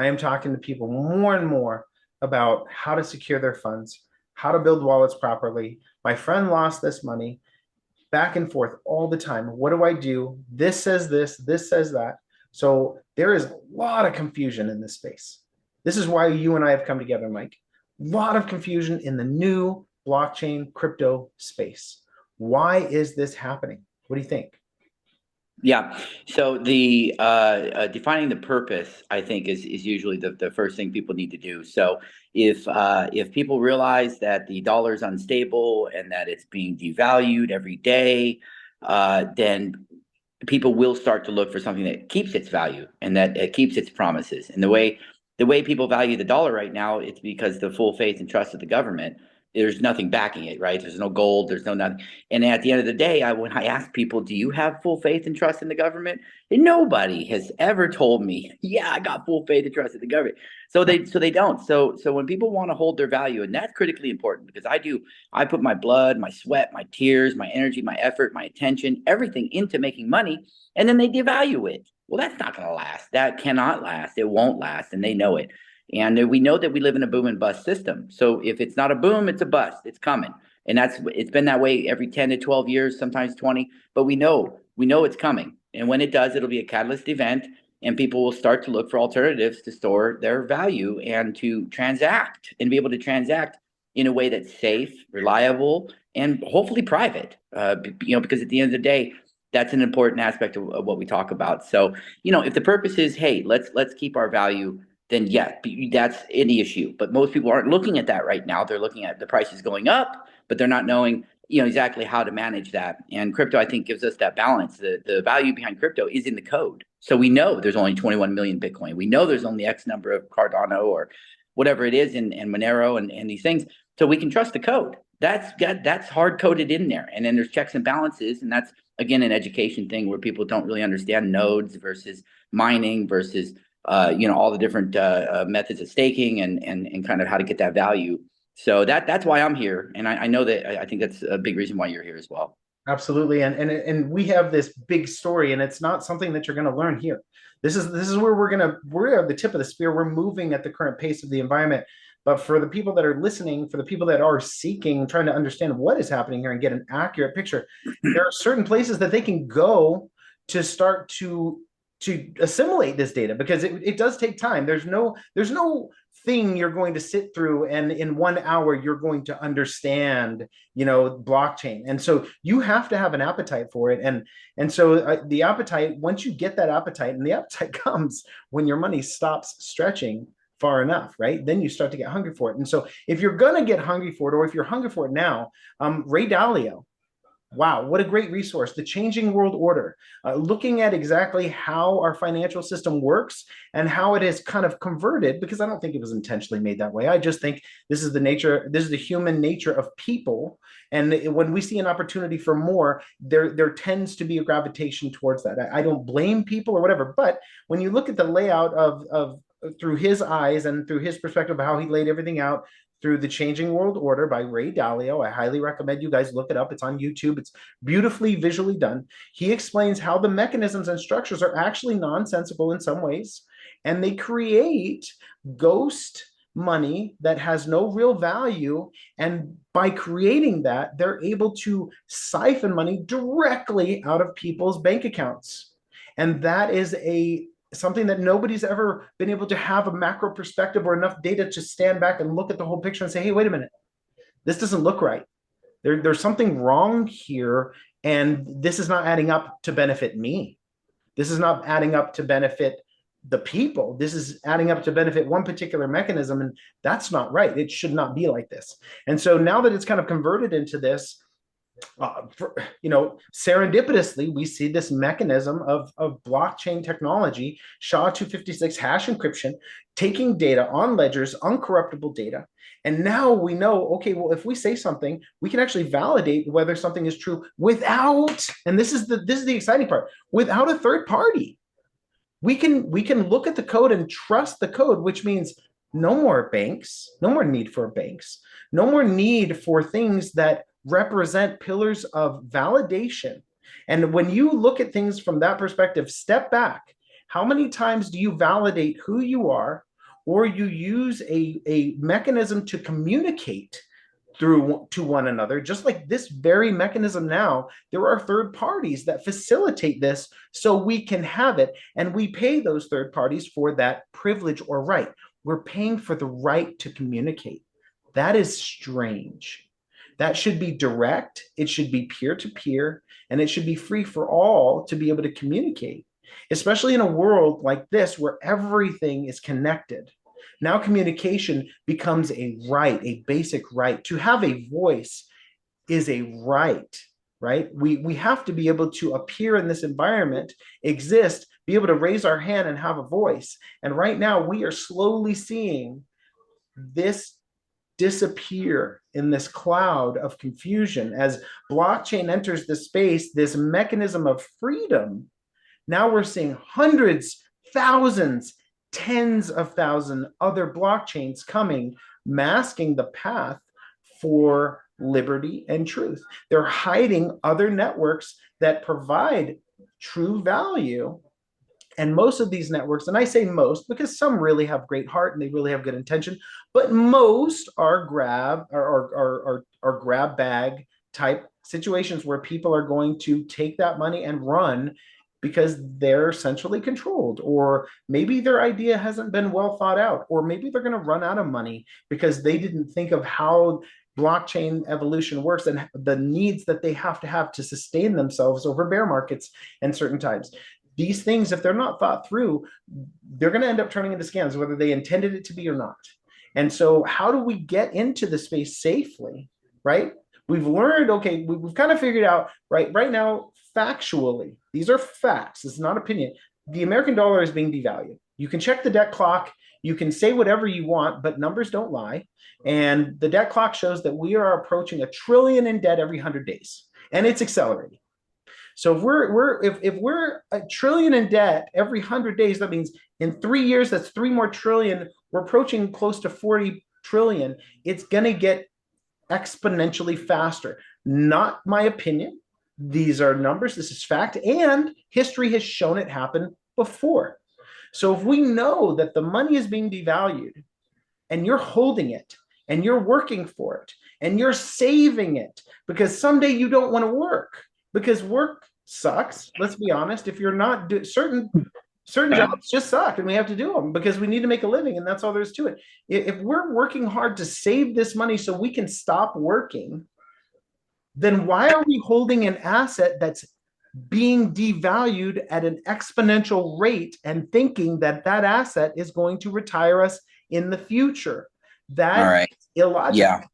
I am talking to people more and more about how to secure their funds, how to build wallets properly. My friend lost this money, back and forth all the time. What do I do? This says that. So there is a lot of confusion in this space. This is why you and I have come together, Mike. A lot of confusion in the new blockchain crypto space. Why is this happening? What do you think? Yeah. So the defining the purpose, I think, is usually the first thing people need to do. So if people realize that the dollar is unstable and that it's being devalued every day, then people will start to look for something that keeps its value and that it keeps its promises. And the way people value the dollar right now, it's because the full faith and trust of the government. There's nothing backing it, right? There's no gold, there's no nothing. And at the end of the day, when I ask people, do you have full faith and trust in the government? And nobody has ever told me, yeah, I got full faith and trust in the government. So they don't. So when people want to hold their value, and that's critically important because I put my blood, my sweat, my tears, my energy, my effort, my attention, everything into making money, and then they devalue it. Well, that's not going to last. That cannot last. It won't last, and they know it. And we know that we live in a boom and bust system. So if it's not a boom, it's a bust. It's coming. And it's been that way every 10 to 12 years, sometimes 20, but we know it's coming. And when it does, it'll be a catalyst event and people will start to look for alternatives to store their value and to transact and be able to transact in a way that's safe, reliable, and hopefully private. Because at the end of the day, that's an important aspect of what we talk about. So, if the purpose is, hey, let's keep our value, then yeah, that's any issue. But most people aren't looking at that right now. They're looking at the prices going up, but they're not knowing, exactly how to manage that. And crypto, I think, gives us that balance. The value behind crypto is in the code. So we know there's only 21 million Bitcoin. We know there's only X number of Cardano or whatever it is, and Monero and these things. So we can trust the code. That's hard coded in there. And then there's checks and balances. And that's, again, an education thing where people don't really understand nodes versus mining versus all the different methods of staking and kind of how to get that value. So that's why I'm here, and I know that I think that's a big reason why you're here as well. Absolutely. And we have this big story, and it's not something that you're going to learn here. This is where we're at the tip of the spear. We're moving at the current pace of the environment. But for the people that are listening, for the people that are seeking, trying to understand what is happening here and get an accurate picture, there are certain places that they can go to start to assimilate this data, because it does take time. There's no thing you're going to sit through and in 1 hour you're going to understand blockchain. And so you have to have an appetite for it. And so the appetite, once you get that appetite, and the appetite comes when your money stops stretching far enough, right? Then you start to get hungry for it. And so if you're going to get hungry for it, or if you're hungry for it now, Ray Dalio, wow, what a great resource. The Changing World Order, looking at exactly how our financial system works and how it has kind of converted, because I don't think it was intentionally made that way. I just think this is the human nature of people. And when we see an opportunity for more, there tends to be a gravitation towards that. I don't blame people or whatever, but when you look at the layout of through his eyes and through his perspective of how he laid everything out, through The Changing World Order by Ray Dalio. I highly recommend you guys look it up. It's on YouTube. It's beautifully visually done. He explains how the mechanisms and structures are actually nonsensical in some ways, and they create ghost money that has no real value. And by creating that, they're able to siphon money directly out of people's bank accounts. And that is something that nobody's ever been able to have a macro perspective or enough data to stand back and look at the whole picture and say, hey, wait a minute, this doesn't look right. There's something wrong here, and this is not adding up to benefit me. This is not adding up to benefit the people. This is adding up to benefit one particular mechanism, and that's not right. It should not be like this. And so now that it's kind of converted into this, serendipitously, we see this mechanism of blockchain technology, SHA-256 hash encryption, taking data on ledgers, uncorruptible data. And now we know, okay, well, if we say something, we can actually validate whether something is true without, and this is the exciting part, without a third party. We can look at the code and trust the code, which means no more banks, no more need for banks, no more need for things that represent pillars of validation. And when you look at things from that perspective, step back. How many times do you validate who you are or you use a mechanism to communicate through to one another, just like this very mechanism now. There are third parties that facilitate this so we can have it, and we pay those third parties for that privilege or right. We're paying for the right to communicate. That is strange. That should be direct, it should be peer to peer, and it should be free for all to be able to communicate, especially in a world like this where everything is connected. Now communication becomes a right, a basic right. To have a voice is a right, right? We have to be able to appear in this environment, exist, be able to raise our hand and have a voice. And right now we are slowly seeing this disappear in this cloud of confusion as blockchain enters the space, this mechanism of freedom. Now we're seeing hundreds, thousands, tens of thousands other blockchains coming, masking the path for liberty and truth. They're hiding other networks that provide true value. And most of these networks, and I say most because some really have great heart and they really have good intention, but most are grab bag type situations where people are going to take that money and run because they're centrally controlled, or maybe their idea hasn't been well thought out, or maybe they're going to run out of money because they didn't think of how blockchain evolution works and the needs that they have to sustain themselves over bear markets and certain times. These things, if they're not thought through, they're going to end up turning into scams, whether they intended it to be or not. And so how do we get into the space safely, right? We've learned, okay, we've kind of figured out, right now, factually, these are facts, this is not opinion. The American dollar is being devalued. You can check the debt clock, you can say whatever you want, but numbers don't lie. And the debt clock shows that we are approaching $1 trillion in debt every 100 days, and it's accelerating. So if we're $1 trillion in debt every 100 days, that means in 3 years, that's 3 more trillion. We're approaching close to 40 trillion. It's going to get exponentially faster. Not my opinion. These are numbers. This is fact. And history has shown it happen before. So if we know that the money is being devalued and you're holding it and you're working for it and you're saving it because someday you don't want to work, because work sucks. Let's be honest. If you're not certain jobs just suck, and we have to do them because we need to make a living, and that's all there is to it. If we're working hard to save this money so we can stop working, then why are we holding an asset that's being devalued at an exponential rate and thinking that that asset is going to retire us in the future? That is illogical. Yeah.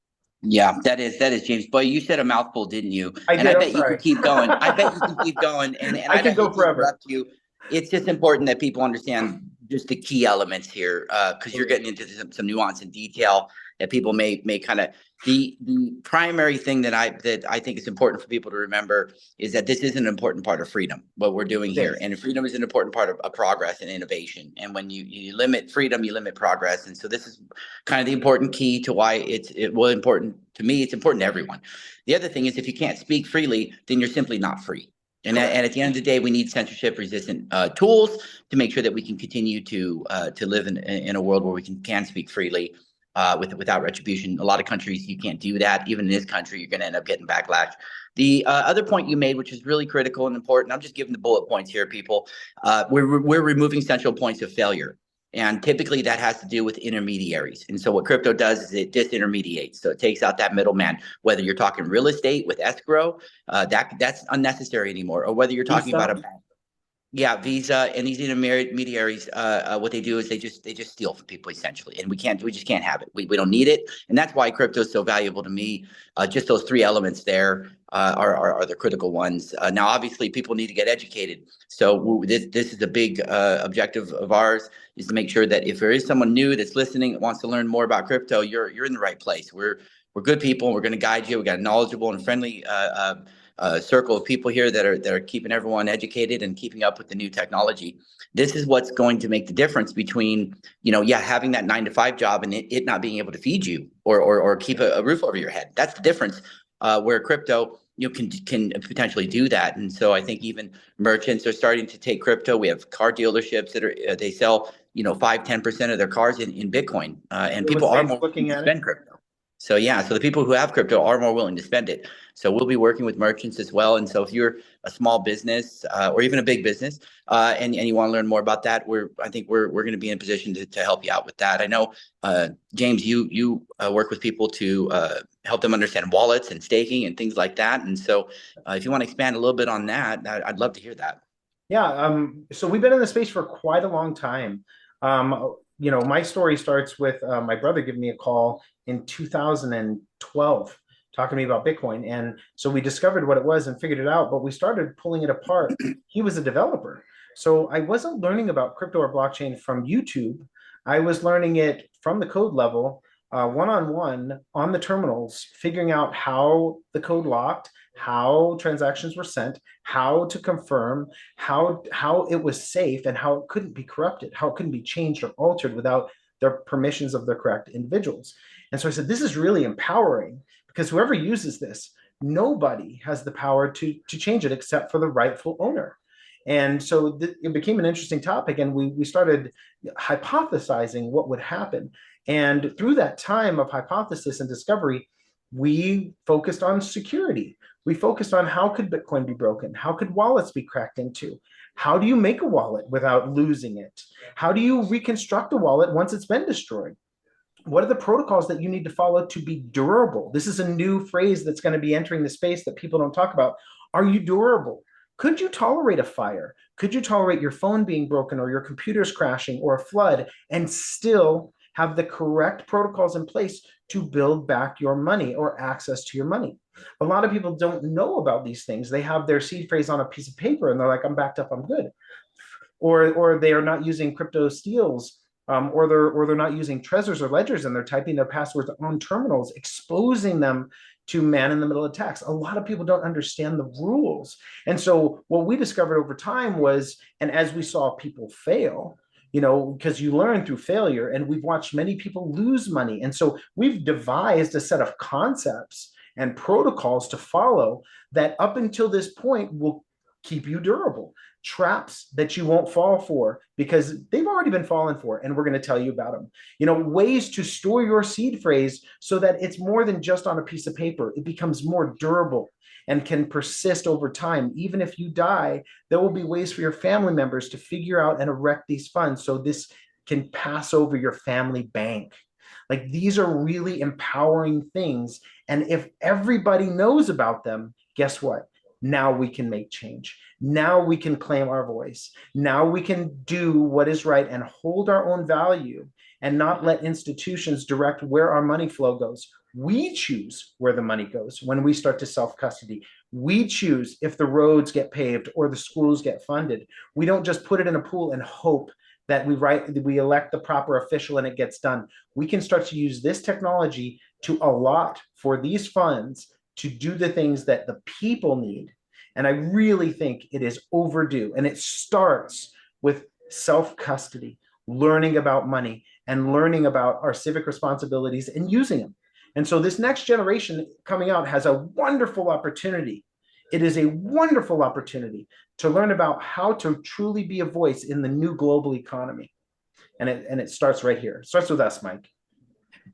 Yeah, that is James. Boy, you said a mouthful, didn't you? I and did. I bet you can keep going. I bet you can keep going. And I can go forever. Interrupt you. It's just important that people understand just the key elements here, because you're getting into some nuance and detail that people may kind of. The primary thing that I think is important for people to remember is that this is an important part of freedom, what we're doing here. And freedom is an important part of progress and innovation. And when you limit freedom, you limit progress. And so this is kind of the important key to why it's important to me. It's important to everyone. The other thing is, if you can't speak freely, then you're simply not free. And at the end of the day, we need censorship-resistant tools to make sure that we can continue to live in a world where we can speak freely without retribution. A lot of countries, you can't do that. Even in this country, you're going to end up getting backlash. The other point you made, which is really critical and important, I'm just giving the bullet points here, people. We're removing central points of failure. And typically that has to do with intermediaries. And so what crypto does is it disintermediates. So it takes out that middleman, whether you're talking real estate with escrow, that's unnecessary anymore. Or whether you're talking about a bank. Yeah, Visa and these intermediaries, what they do is they just steal from people essentially, and we just can't have it. We don't need it, and that's why crypto is so valuable to me. Just those 3 elements there are the critical ones. Now, obviously, people need to get educated. So this is a big objective of ours, is to make sure that if there is someone new that's listening that wants to learn more about crypto, you're in the right place. We're good people, and we're going to guide you. We got a knowledgeable and friendly circle of people here that are keeping everyone educated and keeping up with the new technology. This is what's going to make the difference between, having that 9-to-5 job and it not being able to feed you or keep a roof over your head. That's the difference. Where crypto, can potentially do that. And so I think even merchants are starting to take crypto. We have car dealerships that they sell 5-10% of their cars in Bitcoin, and Real people are estate's more willing looking to at it. spend crypto. So yeah, so the people who have crypto are more willing to spend it. So we'll be working with merchants as well. And so if you're a small business or even a big business, and you want to learn more about that, I think we're going to be in a position to help you out with that. I know, James, you work with people to help them understand wallets and staking and things like that. And so if you want to expand a little bit on that, I'd love to hear that. Yeah, so we've been in the space for quite a long time. My story starts with my brother giving me a call in 2012, talking to me about Bitcoin. And so we discovered what it was and figured it out, but we started pulling it apart. He was a developer. So I wasn't learning about crypto or blockchain from YouTube. I was learning it from the code level, one-on-one on the terminals, figuring out how the code locked, how transactions were sent, how to confirm, how it was safe, and how it couldn't be corrupted, how it couldn't be changed or altered without the permissions of the correct individuals. And so I said, this is really empowering, because whoever uses this, nobody has the power to change it except for the rightful owner. And so it became an interesting topic, and we started hypothesizing what would happen. And through that time of hypothesis and discovery, we focused on security. We focused on how could Bitcoin be broken? How could wallets be cracked into? How do you make a wallet without losing it? How do you reconstruct a wallet once it's been destroyed? What are the protocols that you need to follow to be durable? This is a new phrase that's going to be entering the space that people don't talk about. Are you durable? Could you tolerate a fire? Could you tolerate your phone being broken or your computers crashing or a flood and still have the correct protocols in place to build back your money or access to your money? A lot of people don't know about these things. They have their seed phrase on a piece of paper and they're like, I'm backed up, I'm good. Or they are not using crypto steals, or they're not using Trezors or ledgers, and they're typing their passwords on terminals, exposing them to man-in-the-middle attacks. A lot of people don't understand the rules. And so what we discovered over time was, and as we saw people fail, because you learn through failure, and we've watched many people lose money. And so we've devised a set of concepts and protocols to follow that up until this point will keep you durable. Traps that you won't fall for because they've already been fallen for, and we're going to tell you about them. Ways to store your seed phrase so that it's more than just on a piece of paper. It becomes more durable and can persist over time. Even if you die, there will be ways for your family members to figure out and erect these funds so this can pass over your family bank. Like, these are really empowering things. And if everybody knows about them, guess what? Now we can make change. Now we can claim our voice. Now we can do what is right and hold our own value and not let institutions direct where our money flow goes. We choose where the money goes when we start to self-custody. We choose if the roads get paved or the schools get funded. We don't just put it in a pool and hope that we elect the proper official and it gets done. We can start to use this technology to allot for these funds to do the things that the people need. And I really think it is overdue. And it starts with self-custody, learning about money and learning about our civic responsibilities and using them. And so this next generation coming out has a wonderful opportunity. It is a wonderful opportunity to learn about how to truly be a voice in the new global economy. And it starts right here. It starts with us, Mike.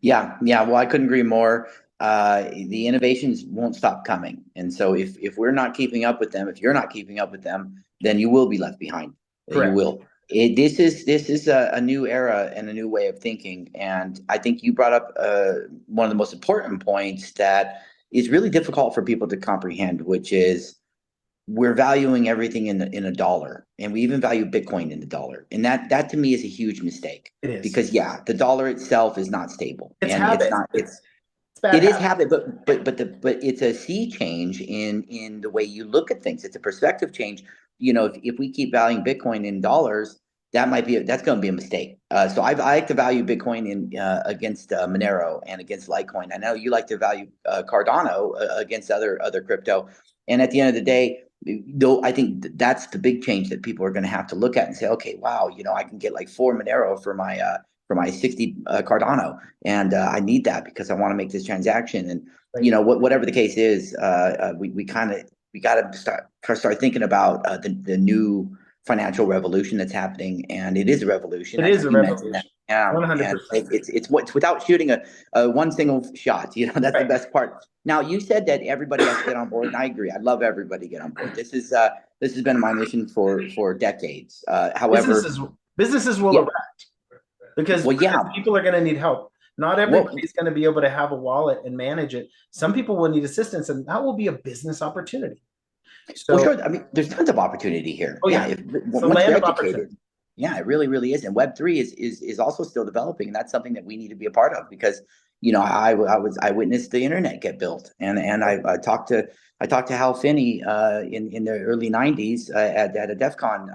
Yeah. Well, I couldn't agree more. The innovations won't stop coming, and so if we're not keeping up with them, if you're not keeping up with them, then you will be left behind. You Correct. will. This is a new era and a new way of thinking, and I think you brought up one of the most important points that is really difficult for people to comprehend, which is we're valuing everything in a dollar, and we even value Bitcoin in the dollar, and that to me is a huge mistake It is. because yeah, the dollar itself is not stable, It's and it's habit. not it's It's bad it is habit. habit, but it's a sea change in the way you look at things. It's a perspective change. If we keep valuing Bitcoin in dollars, that's going to be a mistake. So I like to value Bitcoin in against Monero and against Litecoin. I know you like to value Cardano against other crypto. And at the end of the day, though, I think that's the big change that people are going to have to look at and say, okay, wow, I can get like 4 Monero for my 60 Cardano, and I need that because I want to make this transaction. And Right. whatever the case is, we got to start thinking about the new financial revolution that's happening, and it is a revolution. It I is think a you mentioned that. revolution. Yeah, and 100%. it's what's without shooting a one single shot. You know, that's the Right. best part. Now, you said that everybody has to get on board, and I agree. I love everybody to get on board. This has been my mission for decades. However, Businesses businesses will yeah, erupt because well, yeah. people are going to need help. Not Well, everybody's going to be able to have a wallet and manage it. Some people will need assistance, and that will be a business opportunity. well, So, sure. I mean, there's tons of opportunity here. oh Yeah, yeah, if it's the once you're land of opportunity. educated, yeah, it really, really is. And Web3 is also still developing, and that's something that we need to be a part of because I witnessed the internet get built, and I talked to Hal Finney in the early '90s at a DEF CON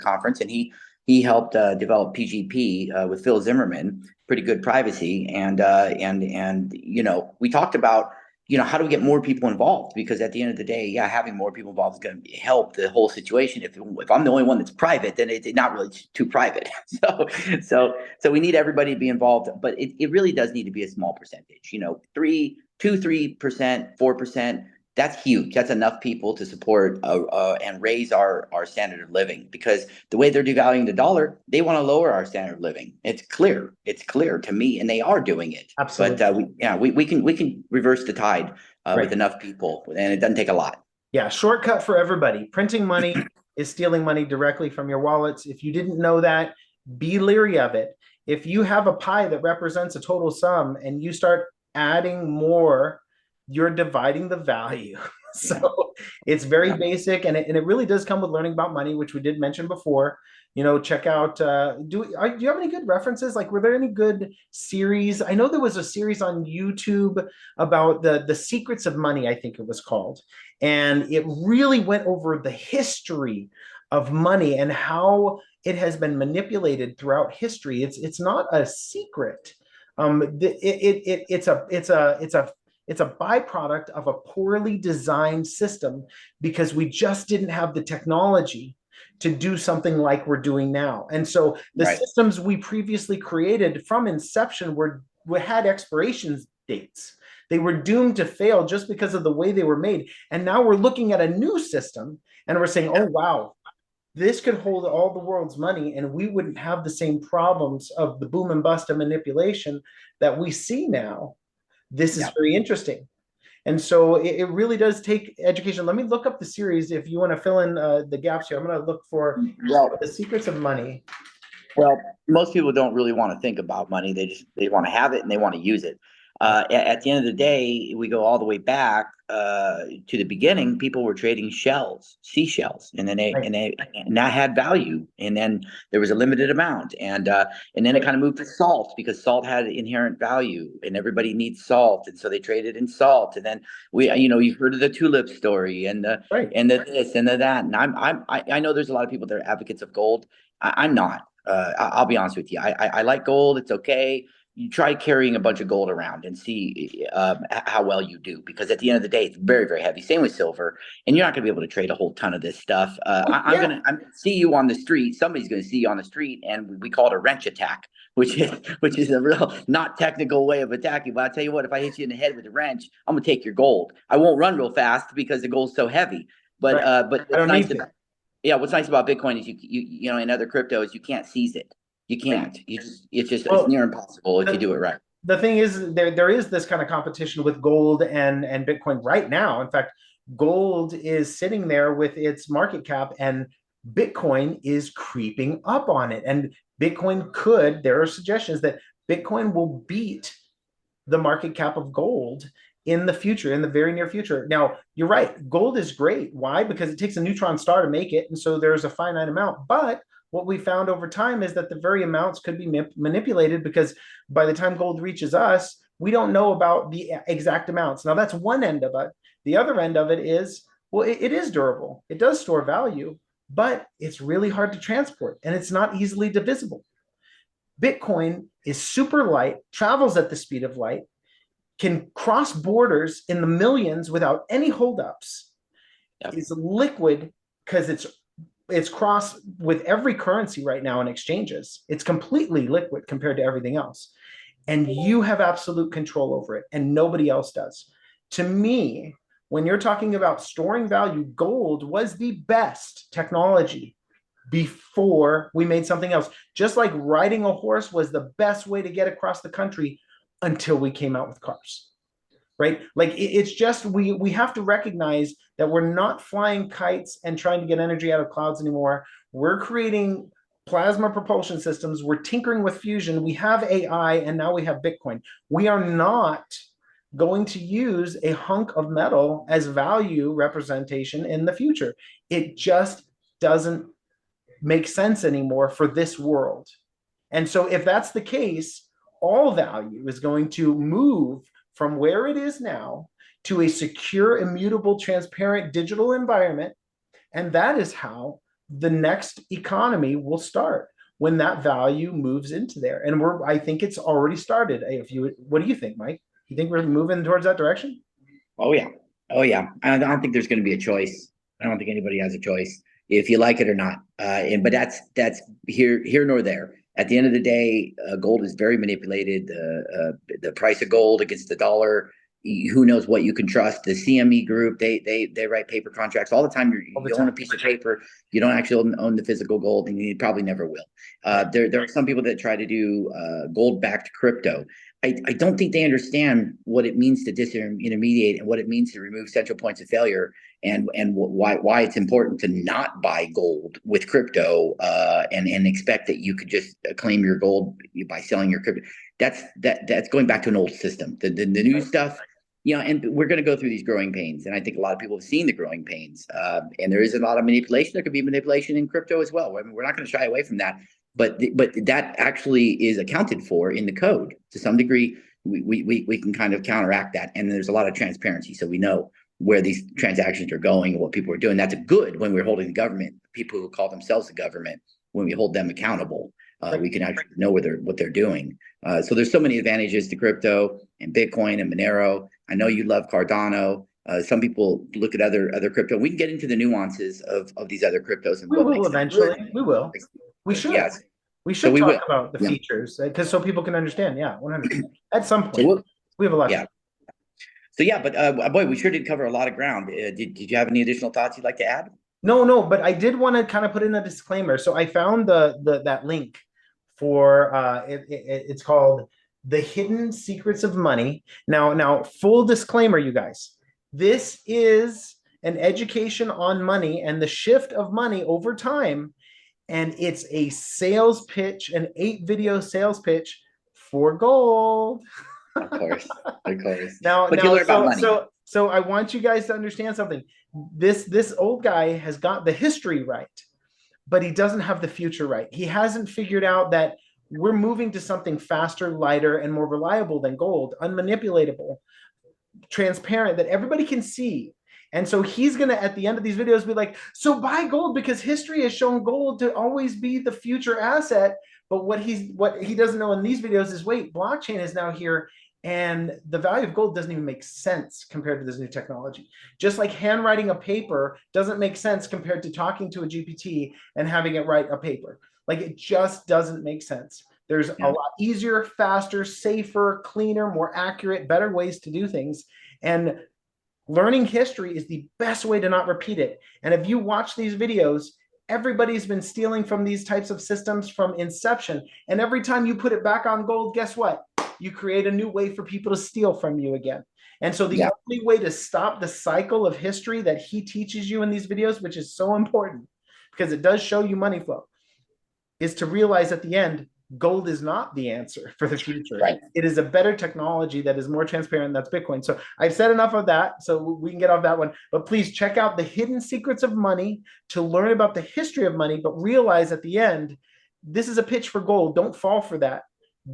conference, and he helped develop PGP with Phil Zimmerman, pretty good privacy, and we talked about how do we get more people involved? Because at the end of the day, yeah, having more people involved is going to help the whole situation. If I'm the only one that's private, then it's not really too private. So we need everybody to be involved, but it really does need to be a small percentage. 3%, 4%. That's huge. That's enough people to support and raise our standard of living. Because the way they're devaluing the dollar, they want to lower our standard of living. It's clear. It's clear to me, and they are doing it. But Absolutely. we can reverse the tide with Right. enough people, and it doesn't take a lot. Yeah, shortcut for everybody. Printing money is stealing money directly from your wallets. If you didn't know that, be leery of it. If you have a pie that represents a total sum and you start adding more, you're dividing the value. Yeah, So it's very yeah. basic, and it really does come with learning about money, which we did mention before. Check out. Do you have any good references? Like, were there any good series? I know there was a series on YouTube about the secrets of money, I think it was called, and it really went over the history of money and how it has been manipulated throughout history. It's not a secret. It's a byproduct of a poorly designed system because we just didn't have the technology to do something like we're doing now. And so the Right. systems we previously created from inception had expiration dates. They were doomed to fail just because of the way they were made. And now we're looking at a new system and we're saying, oh, wow, this could hold all the world's money and we wouldn't have the same problems of the boom and bust of manipulation that we see now. This is Yeah. very interesting. And so it really does take education. Let me look up the series if you want to fill in the gaps here. I'm going to look for Well, the secrets of money. Well, most people don't really want to think about money. They want to have it and they want to use it. At the end of the day, we go all the way back to the beginning. People were trading seashells, and then Right, and that had value. And then there was a limited amount, and then it right, kind of moved to salt because salt had inherent value, and everybody needs salt, and so they traded in salt. And then you've heard of the tulip story and right. the this and the that. And I know there's a lot of people that are advocates of gold. I'm not. I'll be honest with you. I like gold. It's okay. You try carrying a bunch of gold around and see how well you do. Because at the end of the day, it's very, very heavy. Same with silver, and you're not going to be able to trade a whole ton of this stuff. Oh, yeah, I'm gonna see you on the street. Somebody's going to see you on the street, and we call it a wrench attack, which is a real not technical way of attacking. But I tell you what, if I hit you in the head with a wrench, I'm gonna take your gold. I won't run real fast because the gold's so heavy. But right. but I what's don't nice need about to. yeah, what's nice about Bitcoin is in other cryptos you can't seize it. You Right. can't. It's Well, near impossible if you the, do it right. the thing is, there is this kind of competition with gold and Bitcoin right now. In fact, gold is sitting there with its market cap, and Bitcoin is creeping up on it. And there are suggestions that Bitcoin will beat the market cap of gold in the future, in the very near future. Now, you're right. Gold is great. Why? Because it takes a neutron star to make it. And so there's a finite amount. But what we found over time is that the very amounts could be manipulated because by the time gold reaches us, we don't know about the exact amounts. Now, that's one end of it. The other end of it is, well, it is durable. It does store value, but it's really hard to transport and it's not easily divisible. Bitcoin is super light, travels at the speed of light, can cross borders in the millions without any holdups, Yep. is liquid because it's crossed with every currency right now in exchanges. It's completely liquid compared to everything else. And you have absolute control over it, and nobody else does. To me, when you're talking about storing value, gold was the best technology before we made something else. Just like riding a horse was the best way to get across the country until we came out with cars, right? Like it's just we have to recognize that we're not flying kites and trying to get energy out of clouds anymore. We're creating plasma propulsion systems. We're tinkering with fusion. We have AI, and now we have Bitcoin. We are not going to use a hunk of metal as value representation in the future. It just doesn't make sense anymore for this world. And so if that's the case, all value is going to move from where it is now to a secure, immutable, transparent digital environment. And that is how the next economy will start, when that value moves into there. And I think it's already started. What do you think, Mike? You think we're moving towards that direction? Oh yeah. Oh yeah. I don't think there's going to be a choice. I don't think anybody has a choice if you like it or not. But that's here nor there. At the end of the day, gold is very manipulated. The price of gold against the dollar. Who knows what you can trust? The CME group, they write paper contracts all the time. You own a piece of paper. You don't actually own the physical gold, and you probably never will. There are some people that try to do gold-backed crypto. I don't think they understand what it means to disintermediate and what it means to remove central points of failure, and why it's important to not buy gold with crypto and expect that you could just claim your gold by selling your crypto. That's going back to an old system. The new stuff, and we're going to go through these growing pains, and I think a lot of people have seen the growing pains, and there is a lot of manipulation. There could be manipulation in crypto as well. I mean, we're not going to shy away from that. But that actually is accounted for in the code to some degree. We can kind of counteract that, and there's a lot of transparency, so we know where these transactions are going and what people are doing. That's good when we're holding the government, people who call themselves the government, when we hold them accountable. We can actually know what they're doing. So there's so many advantages to crypto and Bitcoin and Monero. I know you love Cardano. Some people look at other crypto. We can get into the nuances of these other cryptos and we will eventually. We will. We should. Yes. We should talk about the features, because so people can understand. Yeah, 100%. At some point, we have a lot. Yeah. So yeah, but boy, we sure did cover a lot of ground. Did you have any additional thoughts you'd like to add? No, but I did want to kind of put in a disclaimer. So I found that link for it's called The Hidden Secrets of Money. Now, full disclaimer, you guys. This is an education on money and the shift of money over time. And it's a sales pitch, an 8-video sales pitch for gold. Of course. Now, you learn about money. So I want you guys to understand something. This old guy has got the history right, but he doesn't have the future right. He hasn't figured out that we're moving to something faster, lighter, and more reliable than gold, unmanipulatable, transparent, that everybody can see. And so he's going to, at the end of these videos, be like, so buy gold, because history has shown gold to always be the future asset. But what he doesn't know in these videos is, wait, blockchain is now here, and the value of gold doesn't even make sense compared to this new technology. Just like handwriting a paper doesn't make sense compared to talking to a GPT and having it write a paper. Like, it just doesn't make sense. There's a lot easier, faster, safer, cleaner, more accurate, better ways to do things. And learning history is the best way to not repeat it. And if you watch these videos, everybody's been stealing from these types of systems from inception. And every time you put it back on gold, guess what? You create a new way for people to steal from you again. And so the only way to stop the cycle of history that he teaches you in these videos, which is so important because it does show you money flow, is to realize at the end, gold is not the answer for the future. Right. It is a better technology that is more transparent. That's Bitcoin. So I've said enough of that, so we can get off that one. But please check out The Hidden Secrets of Money to learn about the history of money, but realize at the end, this is a pitch for gold. Don't fall for that.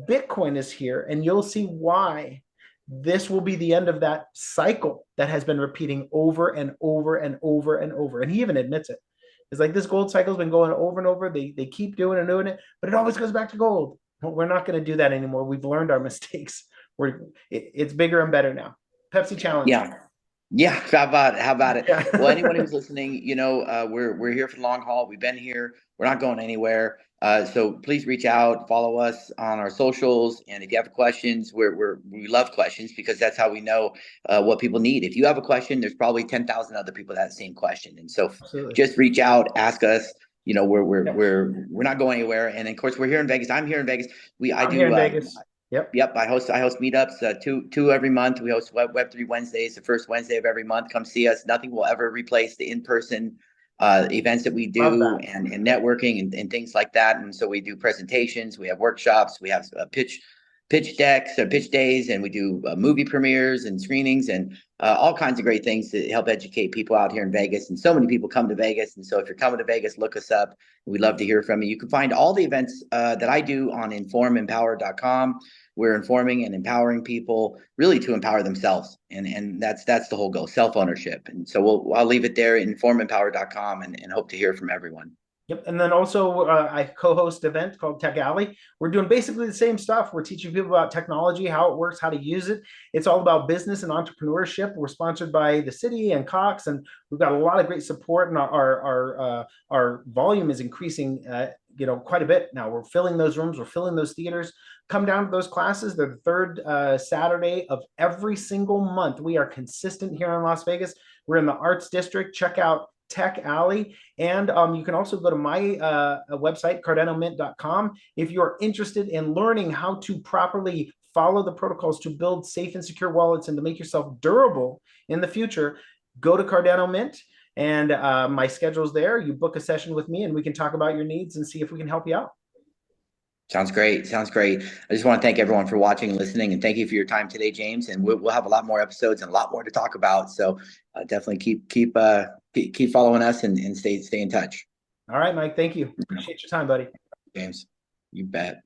Bitcoin is here, and you'll see why this will be the end of that cycle that has been repeating over and over and over and over. And he even admits it. It's like this gold cycle has been going over and over. They keep doing it, but it always goes back to gold. Well, we're not going to do that anymore. We've learned our mistakes. It's bigger and better now. Pepsi challenge. Yeah. How about it? Yeah. Well, anyone who's listening, we're here for the long haul. We've been here. We're not going anywhere. So please reach out, follow us on our socials, and if you have questions, we love questions because that's how we know what people need. If you have a question, there's probably 10,000 other people that have the same question, and so just reach out, ask us. You know, Yep. we're not going anywhere. And of course, we're here in Vegas. I'm here in Vegas. I I'm here do. in Vegas. Yep. Yep, I host meetups, two every month. We host Web3 Wednesdays, the first Wednesday of every month. Come see us. Nothing will ever replace the in-person events that we Love do, that. and networking and things like that. And so we do presentations, we have workshops, we have pitch decks or pitch days, and we do movie premieres and screenings, and all kinds of great things to help educate people out here in Vegas. And so many people come to Vegas, and so if you're coming to Vegas, look us up. We'd love to hear from you. You can find all the events that I do on informempower.com. We're informing and empowering people really to empower themselves, and that's the whole goal, self-ownership. And so I'll leave it there, informempower.com, and hope to hear from everyone. Yep. And then also, I co-host an event called Tech Alley. We're doing basically the same stuff. We're teaching people about technology, how it works, how to use it. It's all about business and entrepreneurship. We're sponsored by the city and Cox, and we've got a lot of great support. And our volume is increasing, quite a bit now. We're filling those rooms. We're filling those theaters. Come down to those classes. They're the third Saturday of every single month. We are consistent here in Las Vegas. We're in the Arts District. Check out Tech Alley. And you can also go to my website, cardenomint.com, if you're interested in learning how to properly follow the protocols to build safe and secure wallets and to make yourself durable in the future. Go to Cardano Mint, and my schedule's there. You book a session with me, and we can talk about your needs and see if we can help you out. Sounds great. Sounds great. I just want to thank everyone for watching and listening, and thank you for your time today, James. And we'll have a lot more episodes and a lot more to talk about. So definitely keep following us and stay in touch. All right, Mike. Thank you. Appreciate your time, buddy. James, you bet.